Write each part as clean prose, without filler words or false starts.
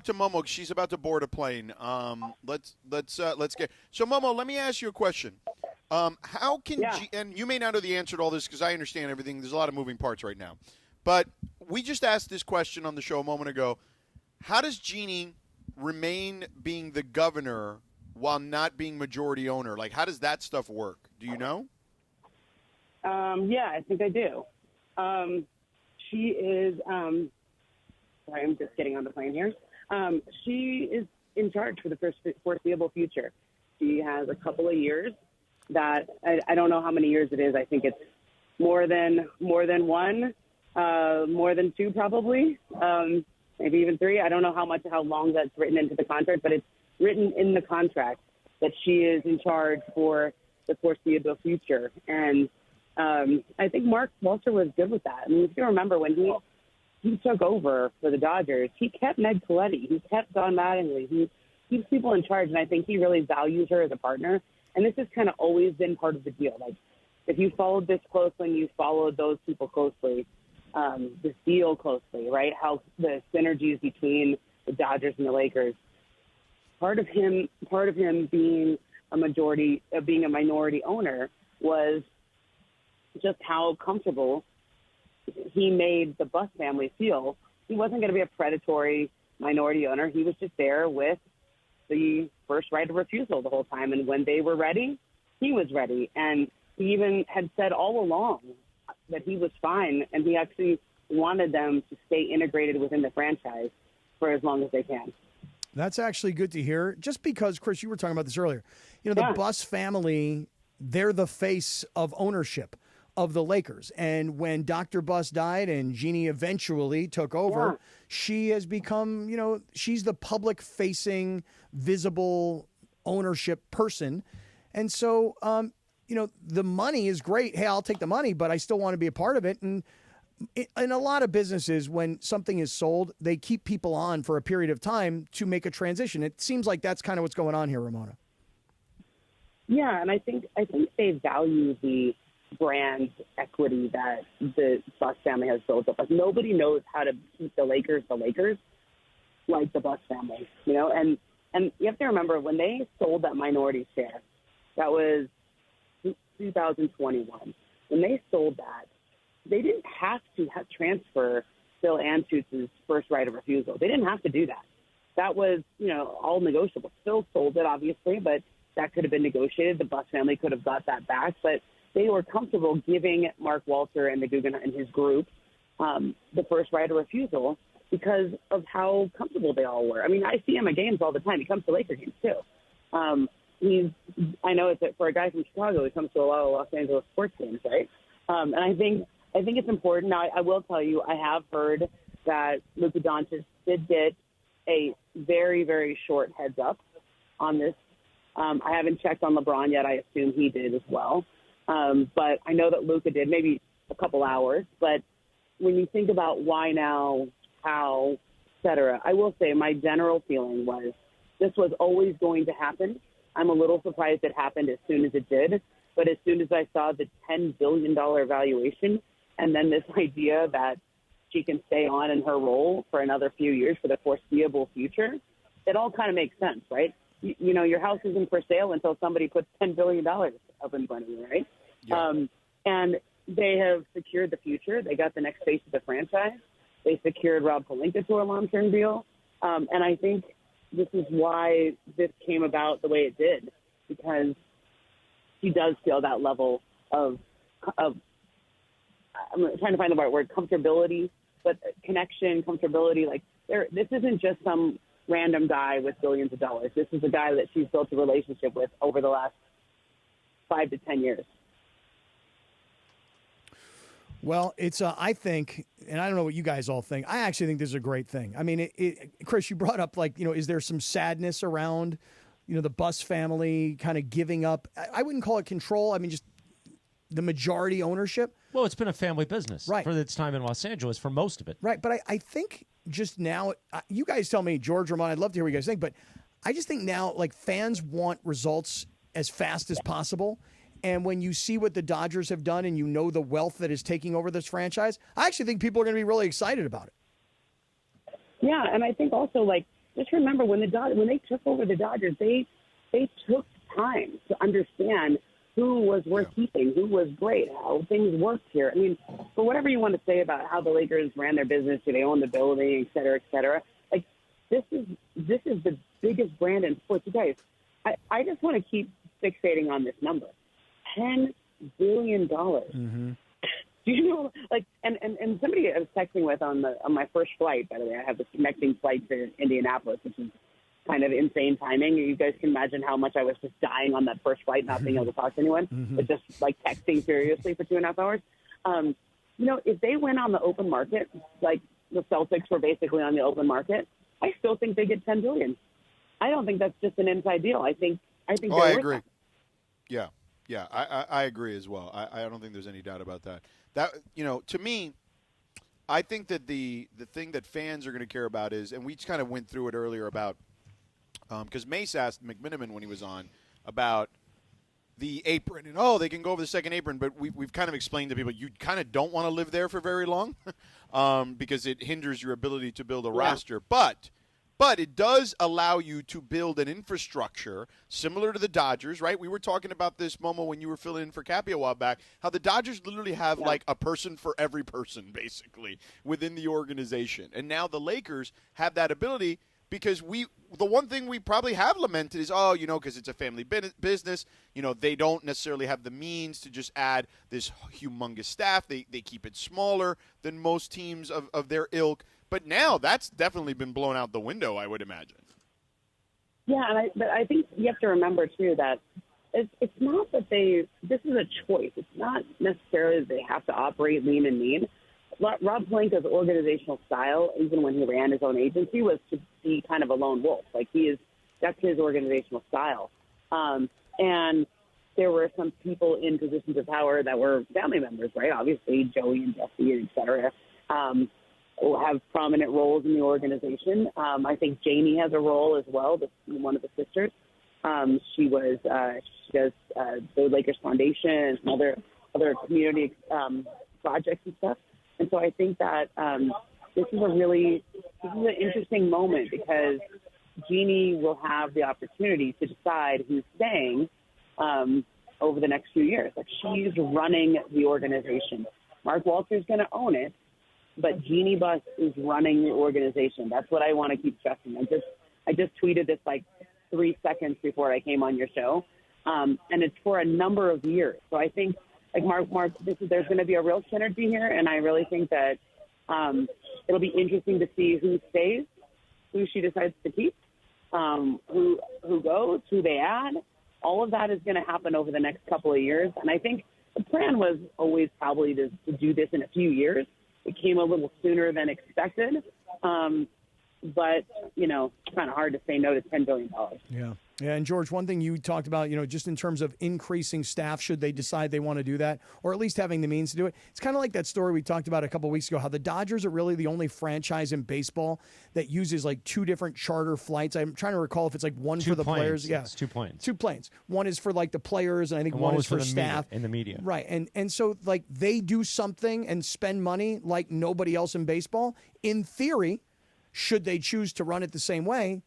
talk to Momo. She's about to board a plane. Let's get. So Momo, let me ask you a question. How can and you may not know the answer to all this because I understand everything. There's a lot of moving parts right now, but we just asked this question on the show a moment ago. How does Jeanie remain being the governor while not being majority owner? Like, how does that stuff work? Do you know? Yeah, I think I do. She is. Sorry, I'm just getting on the plane here. She is in charge for the foreseeable future. She has a couple of years that I don't know how many years it is. I think it's more than one, more than two probably, maybe even three. I don't know how long that's written into the contract, but it's written in the contract that she is in charge for the foreseeable future. And I think Mark Walter was good with that. I mean, if you remember when he took over for the Dodgers, he kept Ned Coletti, he kept Don Mattingly, he keeps people in charge, and I think he really values her as a partner. And this has kind of always been part of the deal. Like, if you followed this closely and you followed those people closely, this deal closely, right, how the synergies between the Dodgers and the Lakers, part of him being a minority owner was just how comfortable he made the Buss family feel. He wasn't going to be a predatory minority owner. He was just there with the first right of refusal the whole time. And when they were ready, he was ready. And he even had said all along that he was fine, and he actually wanted them to stay integrated within the franchise for as long as they can. That's actually good to hear. Just because, Chris, you were talking about this earlier. You know, the Buss family, they're the face of ownership of the Lakers. And when Dr. Buss died and Jeanie eventually took over, she has become, you know, she's the public-facing, visible ownership person. And so, you know, the money is great. Hey, I'll take the money, but I still want to be a part of it. And in a lot of businesses, when something is sold, they keep people on for a period of time to make a transition. It seems like that's kind of what's going on here, Ramona. Yeah, and I think they value the brand equity that the Buss family has built up. Like, nobody knows how to keep the Lakers like the Buss family, you know? And you have to remember, when they sold that minority share, that was 2021. When they sold that, they didn't have to transfer Phil Anschutz' first right of refusal. They didn't have to do that. That was, you know, all negotiable. Phil sold it, obviously, but that could have been negotiated. The Buss family could have got that back, but they were comfortable giving Mark Walter and the Guggenheim and his group the first right of refusal because of how comfortable they all were. I mean, I see him at games all the time. He comes to Laker games too. I know it's for a guy from Chicago, he comes to a lot of Los Angeles sports games, right? And I think it's important. Now, I will tell you, I have heard that Luka Doncic did get a very, very short heads up on this. I haven't checked on LeBron yet. I assume he did as well. But I know that Luka did, maybe a couple hours. But when you think about why now, how, et cetera, I will say my general feeling was this was always going to happen. I'm a little surprised it happened as soon as it did. But as soon as I saw the $10 billion valuation and then this idea that she can stay on in her role for another few years for the foreseeable future, it all kind of makes sense, right? You know, your house isn't for sale until somebody puts $10 billion up in front of you, right? Yeah. And they have secured the future. They got the next face of the franchise. They secured Rob Pelinka to a long-term deal. And I think this is why this came about the way it did, because he does feel that level of I'm trying to find the right word, comfortability, but connection, comfortability. Like, this isn't just some random guy with billions of dollars. This is a guy that she's built a relationship with over the last 5 to 10 years. Well, it's I think, and I don't know what you guys all think, I actually think this is a great thing. I mean, Chris, you brought up, like, you know, is there some sadness around, you know, the Buss family kind of giving up? I wouldn't call it control. I mean, just the majority ownership. Well, it's been a family business right. for its time in Los Angeles for most of it. Right, but I think just now, you guys tell me, George, Ramon, I'd love to hear what you guys think, but I just think now, like, fans want results as fast as possible. And when you see what the Dodgers have done and you know the wealth that is taking over this franchise, I actually think people are going to be really excited about it. Yeah, and I think also, like, just remember when they took over the Dodgers, they took time to understand who was worth keeping, who was great, how things worked here. I mean, for whatever you want to say about how the Lakers ran their business, do they own the building, et cetera, like this is the biggest brand in sports. You guys, I just want to keep fixating on this number, $10 billion. Mm-hmm. Do you know, like, and somebody I was texting with on my first flight, by the way, I have this connecting flight to Indianapolis, which is kind of insane timing. You guys can imagine how much I was just dying on that first flight, not being able to talk to anyone, but just like texting furiously for 2.5 hours. If they went on the open market, like the Celtics were basically on the open market, I still think they get $10 billion. I don't think that's just an inside deal. I think. Oh, I agree. Yeah, I agree as well. I don't think there's any doubt about that. That to me, I think that the thing that fans are going to care about is, and we kind of went through it earlier about. Because Mace asked McMiniman when he was on about the apron, and they can go over the second apron, but we've kind of explained to people you kind of don't want to live there for very long because it hinders your ability to build a roster. But it does allow you to build an infrastructure similar to the Dodgers, right? We were talking about this, Momo, when you were filling in for Cappy a while back, how the Dodgers literally have like a person for every person, basically, within the organization. And now the Lakers have that ability. Because the one thing we probably have lamented is, because it's a family business, they don't necessarily have the means to just add this humongous staff. They keep it smaller than most teams of their ilk. But now that's definitely been blown out the window, I would imagine. Yeah, but I think you have to remember, too, that it's not that this is a choice. It's not necessarily that they have to operate lean and mean. Rob Pelinka's organizational style, even when he ran his own agency, was to be kind of a lone wolf. Like that's his organizational style. And there were some people in positions of power that were family members, right? Obviously, Joey and Jesse, et cetera, have prominent roles in the organization. I think Jeanie has a role as well, one of the sisters. She does the Lakers Foundation and some other community projects and stuff. And so I think that this is an interesting moment because Jeanie will have the opportunity to decide who's staying over the next few years. Like she's running the organization. Mark Walter's going to own it, but Jeanie Buss is running the organization. That's what I want to keep stressing. I just tweeted this like 3 seconds before I came on your show, and it's for a number of years. So I think. Like Mark, there's going to be a real synergy here, and I really think that it'll be interesting to see who stays, who she decides to keep, who goes, who they add. All of that is going to happen over the next couple of years, and I think the plan was always probably to do this in a few years. It came a little sooner than expected, but kind of hard to say no to $10 billion. Yeah. Yeah, and George, one thing you talked about, just in terms of increasing staff, should they decide they want to do that, or at least having the means to do it. It's kind of like that story we talked about a couple of weeks ago, how the Dodgers are really the only franchise in baseball that uses like 2 different charter flights. I'm trying to recall if it's like one for the players. Yeah, it's 2 planes. 2 planes. One is for like the players, and I think one is for staff. In the media. Right, and so like they do something and spend money like nobody else in baseball. In theory, should they choose to run it the same way,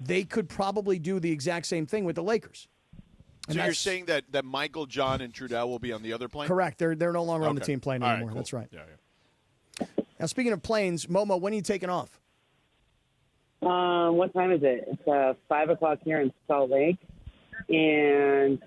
they could probably do the exact same thing with the Lakers. And so you're saying that Michael, John, and Trudell will be on the other plane? Correct. They're no longer on the team plane anymore. Right, cool. That's right. Yeah. Now, speaking of planes, Momo, when are you taking off? What time is it? It's 5 o'clock here in Salt Lake, and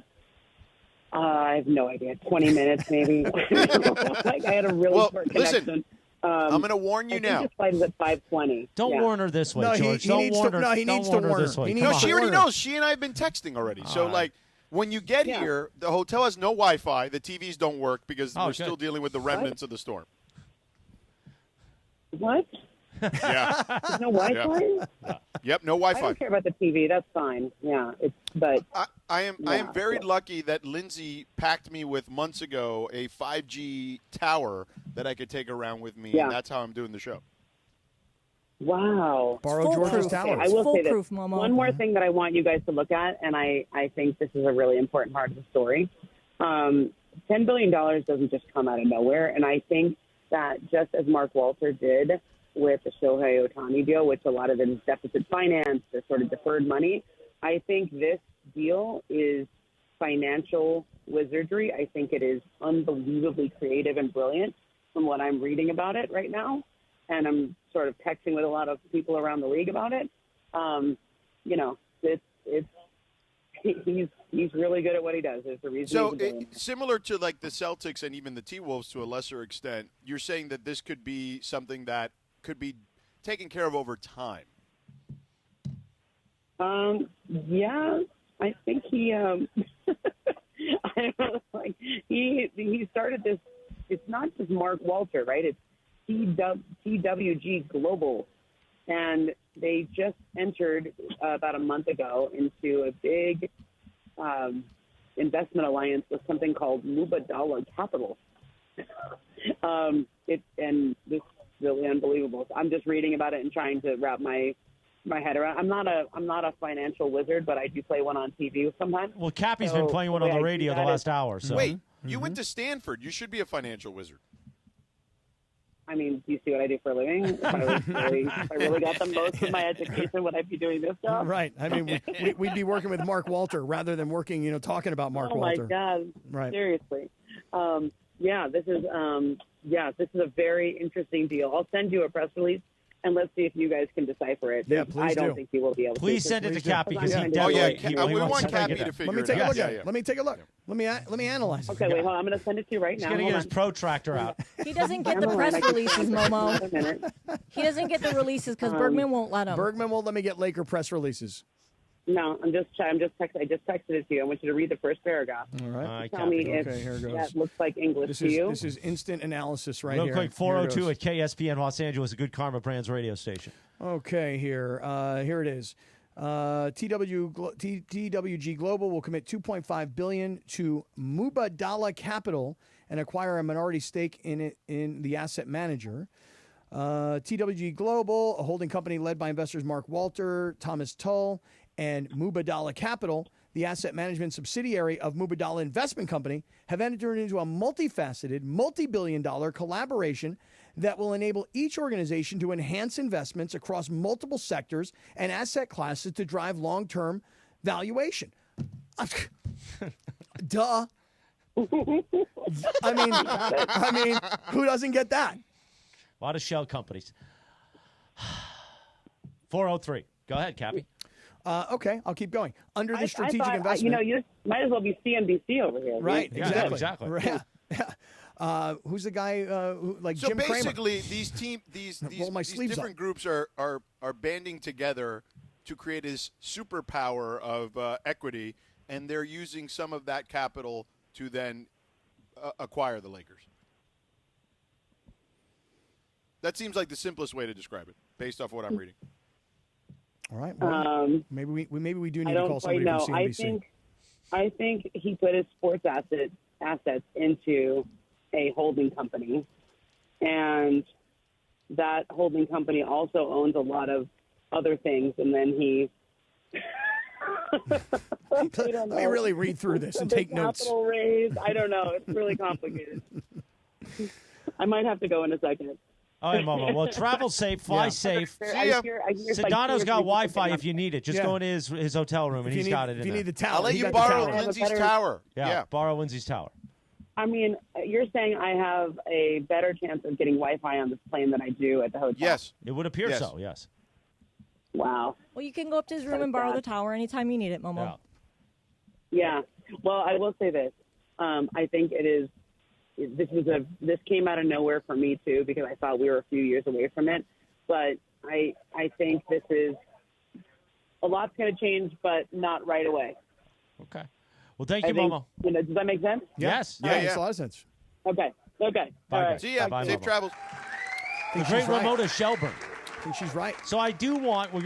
I have no idea. 20 minutes, maybe. Like I had a really short connection. Listen. I'm going to warn you now. This flight is at 5:20. Don't warn her this way, George. Don't warn her. He needs to warn her this way. No, she already knows. She and I have been texting already. So, when you get here, the hotel has no Wi-Fi. The TVs don't work because we're still dealing with the remnants of the storm. What? Yeah. There's no Wi-Fi? Yeah. Yep, no Wi-Fi. I don't care about the TV. That's fine. Yeah. I am very lucky that Lindsay packed me with months ago a 5G tower that I could take around with me, and that's how I'm doing the show. Wow. Borrow George's tower. I will say this. Momo. One more thing that I want you guys to look at, and I think this is a really important part of the story. $10 billion doesn't just come out of nowhere, and I think that just as Mark Walter did with the Shohei Ohtani deal, which a lot of it is deficit finance, or sort of deferred money. I think this deal is financial wizardry. I think it is unbelievably creative and brilliant from what I'm reading about it right now. And I'm sort of texting with a lot of people around the league about it. He's really good at what he does. There's a reason. So similar to like the Celtics and even the T-Wolves to a lesser extent, you're saying that this could be something that could be taken care of over time. Yeah, I think he. I don't know, like he started this. It's not just Mark Walter, right? It's TWG Global, and they just entered about a month ago into a big investment alliance with something called Mubadala Capital. This is really unbelievable. I'm just reading about it and trying to wrap my head around. I'm not a financial wizard, but I do play one on TV sometimes. Well, Cappy's been playing one on the radio the last hour. So. Wait, you went to Stanford. You should be a financial wizard. I mean, do you see what I do for a living? If I really got the most of my education, would I be doing this job? Right. I mean, we'd be working with Mark Walter rather than working, talking about Mark Walter. Oh, my God. Right. Seriously. This is a very interesting deal. I'll send you a press release, and let's see if you guys can decipher it. Yeah, please I don't think you will be able to. Please send it to Cappy because he we want Cappy to figure it out. Let me take a look at it. Let me take a look. Let me analyze it. Okay, wait, hold on. I'm going to send it to you right now. He's going to get his protractor out. He doesn't get the press releases, Momo. He doesn't get the releases because Bergman won't let him. Bergman won't let me get Laker press releases. No, I just texted it to you. I want you to read the first paragraph. All right. Tell me if here goes. that looks like English to you. This is instant analysis right Real here. quick, 402 at KSPN Los Angeles, a Good Karma Brands radio station. Okay, here it is. TWG Global will commit $2.5 billion to Mubadala Capital and acquire a minority stake in the asset manager. TWG Global, a holding company led by investors Mark Walter, Thomas Tull, and Mubadala Capital, the asset management subsidiary of Mubadala Investment Company, have entered into a multifaceted, multi-billion-dollar collaboration that will enable each organization to enhance investments across multiple sectors and asset classes to drive long-term valuation. Duh. I mean, who doesn't get that? A lot of shell companies. 403. Go ahead, Cappy. Okay, I'll keep going. Under the strategic investment. You might as well be CNBC over here. Right, yeah, exactly. Right. Yeah. Who's the guy like so Jim Cramer? So basically, these different groups are banding together to create this superpower of equity, and they're using some of that capital to then acquire the Lakers. That seems like the simplest way to describe it, based off what I'm reading. All right. Well, maybe we do need to call somebody from CNBC. I think he put his sports assets into a holding company, and that holding company also owns a lot of other things, and then he let me really read through this and take notes. Capital raise. I don't know. It's really complicated. I might have to go in a second. All right, Momo. Well, travel safe, fly safe. See ya. Sedano's got Wi-Fi if you need it. Just go into his hotel room, and he's got it in there. If you need the tower. I'll let you borrow Lindsay's tower. Yeah, borrow Lindsay's tower. I mean, you're saying I have a better chance of getting Wi-Fi on this plane than I do at the hotel? Yes. It would appear so, yes. Wow. Well, you can go up to his room and borrow the tower anytime you need it, Momo. Yeah. Well, I will say this. I think it is. This came out of nowhere for me too, because I thought we were a few years away from it. But I think this is a lot's going to change, but not right away. Okay. Well, thank you, Momo. Does that make sense? Yes. Yeah, makes a lot of sense. Okay. All right. See ya. Bye, Safe Momo. travels. The great Ramona Shelburne. I think she's right. So I do want.